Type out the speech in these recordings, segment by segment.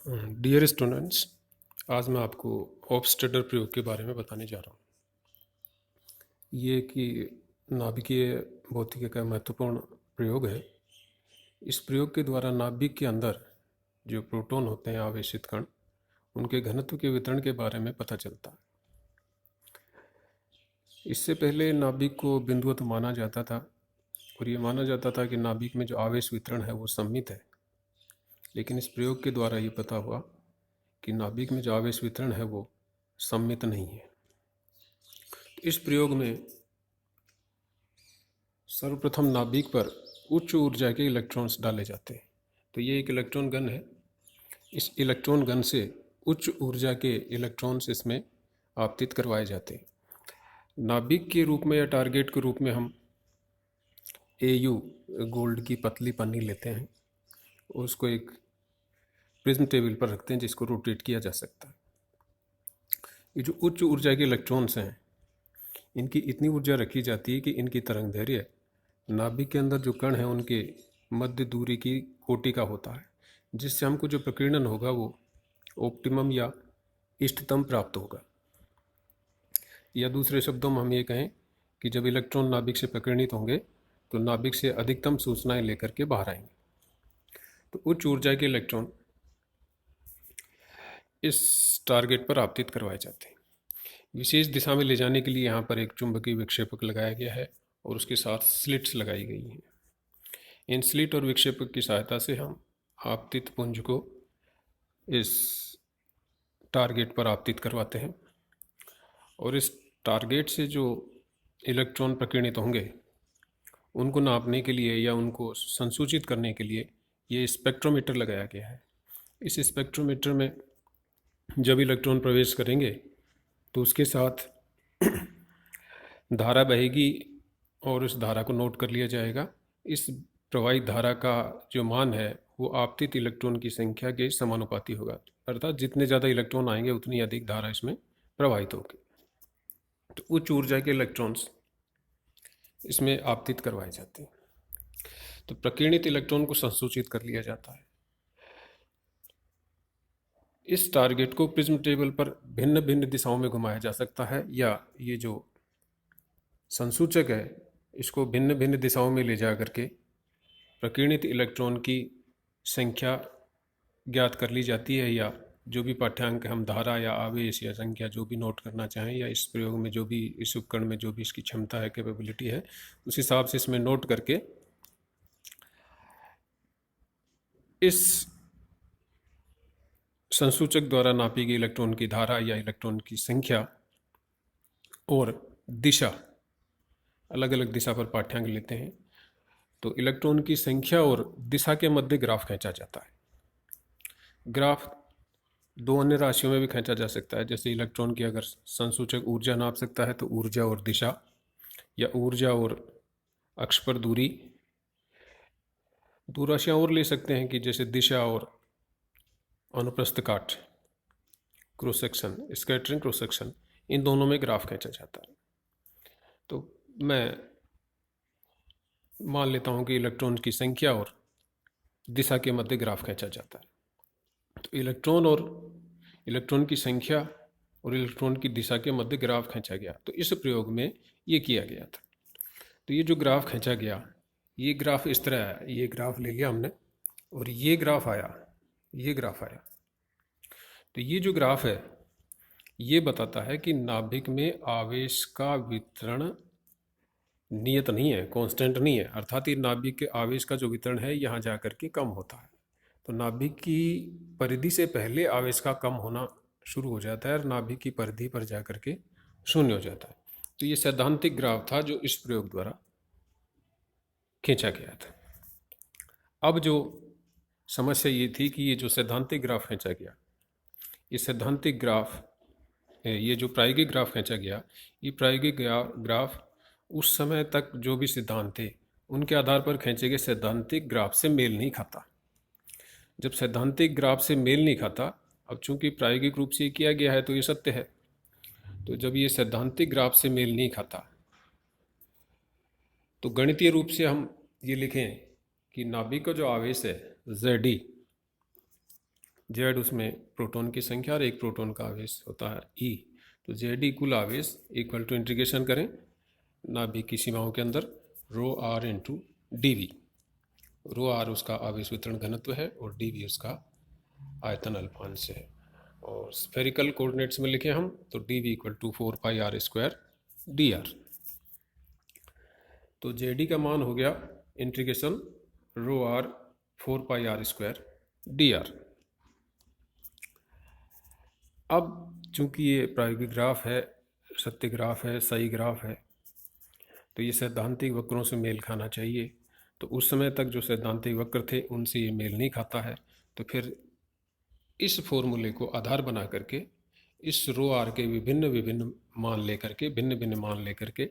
Dear students, आज मैं आपको होफ्स्टाडर प्रयोग के बारे में बताने जा रहा हूँ। ये कि नाभिकीय भौतिकी का महत्वपूर्ण प्रयोग है। इस प्रयोग के द्वारा नाभिक के अंदर जो प्रोटॉन होते हैं, आवेशित कण, उनके घनत्व के वितरण के बारे में पता चलता है। इससे पहले नाभिक को बिंदुवत माना जाता था और ये माना जाता था कि नाभिक में जो आवेश वितरण है वो सममित है। लेकिन इस प्रयोग के द्वारा ये पता हुआ कि नाभिक में जो आवेश वितरण है वो सममित नहीं है। इस प्रयोग में सर्वप्रथम नाभिक पर उच्च ऊर्जा के इलेक्ट्रॉन्स डाले जाते हैं। तो ये एक इलेक्ट्रॉन गन है। इस इलेक्ट्रॉन गन से उच्च ऊर्जा के इलेक्ट्रॉन्स इसमें आपतित करवाए जाते हैं। नाभिक के रूप में या टारगेट के रूप में हम AU गोल्ड की पतली पन्नी लेते हैं, उसको एक प्रिज्म टेबल पर रखते हैं जिसको रोटेट किया जा सकता है। ये जो उच्च ऊर्जा के इलेक्ट्रॉन्स हैं, इनकी इतनी ऊर्जा रखी जाती है कि इनकी तरंग दैर्घ्य नाभिक के अंदर जो कण हैं उनके मध्य दूरी की कोटि का होता है, जिससे हमको जो प्रकीर्णन होगा वो ऑप्टिमम या इष्टतम प्राप्त होगा। या दूसरे शब्दों में हम ये कहें कि जब इलेक्ट्रॉन नाभिक से प्रकीर्णित होंगे तो नाभिक से अधिकतम सूचनाएं लेकर के बाहर आएंगे। तो उच्च ऊर्जा के इलेक्ट्रॉन इस टारगेट पर आपतित करवाए जाते हैं। विशेष दिशा में ले जाने के लिए यहाँ पर एक चुंबकीय विक्षेपक लगाया गया है और उसके साथ स्लिट्स लगाई गई हैं। इन स्लिट और विक्षेपक की सहायता से हम आपतित पुंज को इस टारगेट पर आपतित करवाते हैं और इस टारगेट से जो इलेक्ट्रॉन प्रकीर्णित होंगे उनको नापने के लिए या उनको संसूचित करने के लिए ये स्पेक्ट्रोमीटर लगाया गया है। इस स्पेक्ट्रोमीटर में जब इलेक्ट्रॉन प्रवेश करेंगे तो उसके साथ धारा बहेगी और उस धारा को नोट कर लिया जाएगा। इस प्रवाहित धारा का जो मान है वो आपतित इलेक्ट्रॉन की संख्या के समानुपाती होगा, अर्थात जितने ज़्यादा इलेक्ट्रॉन आएंगे उतनी अधिक धारा इसमें प्रवाहित होगी। तो उच्च ऊर्जा के इलेक्ट्रॉन्स इसमें आपतित करवाए जाते हैं। तो प्रकीर्णित इलेक्ट्रॉन को संसूचित कर लिया जाता है। इस टारगेट को प्रिज्म टेबल पर भिन्न भिन्न दिशाओं में घुमाया जा सकता है, या ये जो संसूचक है इसको भिन्न भिन्न दिशाओं में ले जा करके प्रकीर्णित इलेक्ट्रॉन की संख्या ज्ञात कर ली जाती है, या जो भी पाठ्यांक हम धारा या आवेश या संख्या जो भी नोट करना चाहें, या इस प्रयोग में जो भी इस उपकरण में जो भी इसकी क्षमता है, कैपेबिलिटी है, उस हिसाब से इसमें नोट करके इस संसूचक द्वारा नापी गई इलेक्ट्रॉन की धारा या इलेक्ट्रॉन की संख्या और दिशा, अलग अलग दिशा पर पाठ्यांक लेते हैं। तो इलेक्ट्रॉन की संख्या और दिशा के मध्य ग्राफ खींचा जाता है। ग्राफ दो अन्य राशियों में भी खींचा जा सकता है, जैसे इलेक्ट्रॉन की अगर संसूचक ऊर्जा नाप सकता है तो ऊर्जा और दिशा, या ऊर्जा और अक्ष पर दूरी। दो राशियाँ और ले सकते हैं कि जैसे दिशा और अनुप्रस्थ काट, cross section, scattering cross section, इन दोनों में ग्राफ खींचा जाता है। तो मैं मान लेता हूँ कि इलेक्ट्रॉन की संख्या और दिशा के मध्य ग्राफ खींचा जाता है। तो इलेक्ट्रॉन की संख्या और इलेक्ट्रॉन की दिशा के मध्य ग्राफ खींचा गया। तो इस प्रयोग में ये किया गया था। तो ये जो ग्राफ खींचा गया, ये ग्राफ इस तरह आया। ये ग्राफ ले लिया हमने और ये ग्राफ आया, ये ग्राफ आया। तो ये जो ग्राफ है ये बताता है कि नाभिक में आवेश का वितरण नियत नहीं है, कांस्टेंट नहीं है, अर्थात ये नाभिक के आवेश का जो वितरण है यहाँ जा कर के कम होता है। तो नाभिक की परिधि से पहले आवेश का कम होना शुरू हो जाता है और नाभिक की परिधि पर जा कर के शून्य हो जाता है। तो ये सैद्धांतिक ग्राफ था जो इस प्रयोग द्वारा खींचा गया था। अब जो समस्या ये थी कि ये जो सैद्धांतिक ग्राफ खींचा गया, ये सैद्धांतिक ग्राफ, ये जो प्रायोगिक ग्राफ खींचा गया, ये प्रायोगिक ग्राफ उस समय तक जो भी सिद्धांत थे उनके आधार पर खींचे गए सैद्धांतिक ग्राफ से मेल नहीं खाता। जब सैद्धांतिक ग्राफ से मेल नहीं खाता, अब चूंकि प्रायोगिक रूप से किया गया है तो ये सत्य है, तो जब ये सैद्धांतिक ग्राफ से मेल नहीं खाता तो गणितीय रूप से हम ये लिखें कि नाभिक का जो आवेश है ZD, जेड उसमें प्रोटॉन की संख्या और एक प्रोटॉन का आवेश होता है ई। तो जेड ई कुल आवेश इक्वल टू इंटीग्रेशन करें नाभिक की सीमाओं के अंदर rho r into d V. Rho r उसका आवेश वितरण घनत्व है और डी वी उसका आयतन अल्पांश है। और स्फेरिकल कोऑर्डिनेट्स में लिखें हम तो D V equal to 4 pi R square D R. तो जे डी का मान हो गया integration rho R 4 pi R square D R. अब चूंकि ये प्रायोगिक ग्राफ है, सत्य ग्राफ है, सही ग्राफ है, तो ये सैद्धांतिक वक्रों से मेल खाना चाहिए। तो उस समय तक जो सैद्धांतिक वक्र थे उनसे ये मेल नहीं खाता है। तो फिर इस फॉर्मूले को आधार बना करके इस रो आर के विभिन्न विभिन्न मान लेकर के भिन्न भिन्न मान लेकर के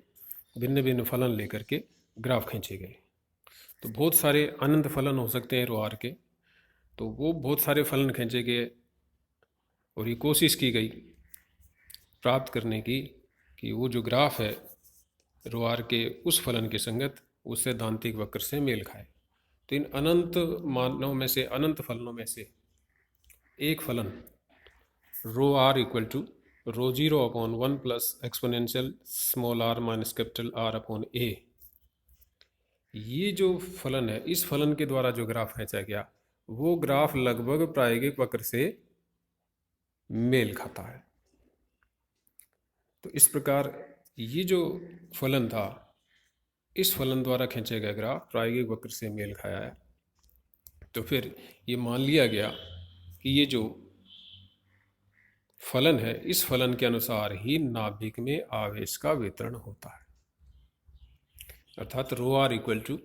भिन्न भिन्न फलन लेकर के ग्राफ खींचे गए। तो बहुत सारे अनंत फलन हो सकते हैं रो आर के। तो वो बहुत सारे फलन खींचे गए और ये कोशिश की गई प्राप्त करने की कि वो जो ग्राफ है रो आर के उस फलन के संगत उस सैद्धांतिक वक्र से मेल खाए। तो इन अनंत मानों में से अनंत फलनों में से एक फलन rho r equal to rho zero upon 1 plus exponential small r minus capital R upon a, ये जो फलन है इस फलन के द्वारा जो ग्राफ खींचा गया वो ग्राफ लगभग प्रायोगिक वक्र से मेल खाता है। तो इस प्रकार ये जो फलन था इस फलन द्वारा खींचे गए ग्राफ प्रायोगिक वक्र से मेल खाया है। तो फिर ये मान लिया गया कि ये जो फलन है इस फलन के अनुसार ही नाभिक में आवेश का वितरण होता है। अर्थात rho r equal to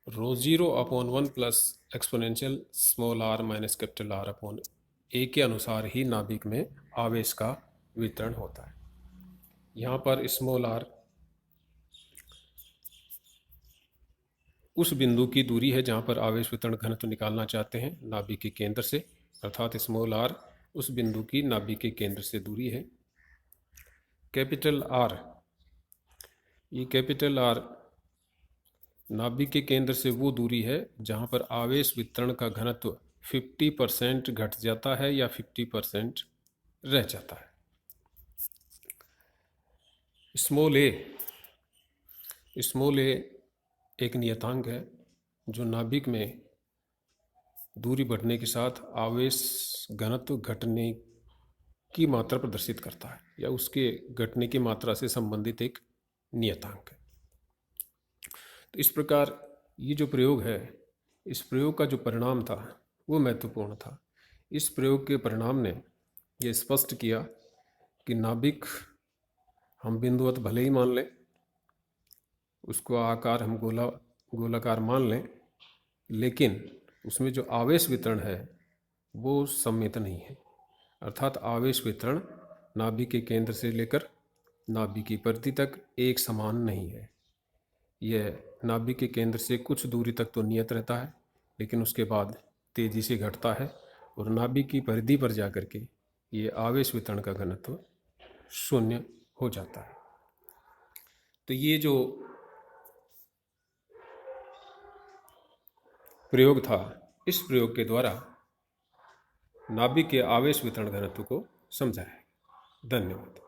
rho zero upon 1 plus exponential small r minus capital R upon a के अनुसार ही नाभिक में आवेश का वितरण होता है। यहाँ पर स्मॉल आर उस बिंदु की दूरी है जहाँ पर आवेश वितरण घनत्व निकालना चाहते हैं नाभिक के केंद्र से, अर्थात स्मॉल आर उस बिंदु की नाभिक के केंद्र से दूरी है। कैपिटल आर, ये कैपिटल आर नाभिक के केंद्र से वो दूरी है जहाँ पर आवेश वितरण का घनत्व 50% घट जाता है या 50% रह जाता है। स्मॉल ए एक नियतांक है जो नाभिक में दूरी बढ़ने के साथ आवेश घनत्व घटने की मात्रा प्रदर्शित करता है या उसके घटने की मात्रा से संबंधित एक नियतांक है। तो इस प्रकार ये जो प्रयोग है इस प्रयोग का जो परिणाम था वो महत्वपूर्ण था। इस प्रयोग के परिणाम ने ये स्पष्ट किया कि नाभिक हम बिंदुवत भले ही मान लें, उसको आकार हम गोलाकार मान लें, लेकिन उसमें जो आवेश वितरण है वो सम्मित नहीं है। अर्थात आवेश वितरण नाभिक के केंद्र से लेकर नाभिक की परिधि तक एक समान नहीं है। यह नाभिक के केंद्र से कुछ दूरी तक तो नियत रहता है लेकिन उसके बाद तेज़ी से घटता है और नाभिक की परिधि पर जाकर के ये आवेश वितरण का घनत्व शून्य हो जाता है। तो ये जो प्रयोग था इस प्रयोग के द्वारा नाभिक के आवेश वितरण घनत्व को समझा है। धन्यवाद।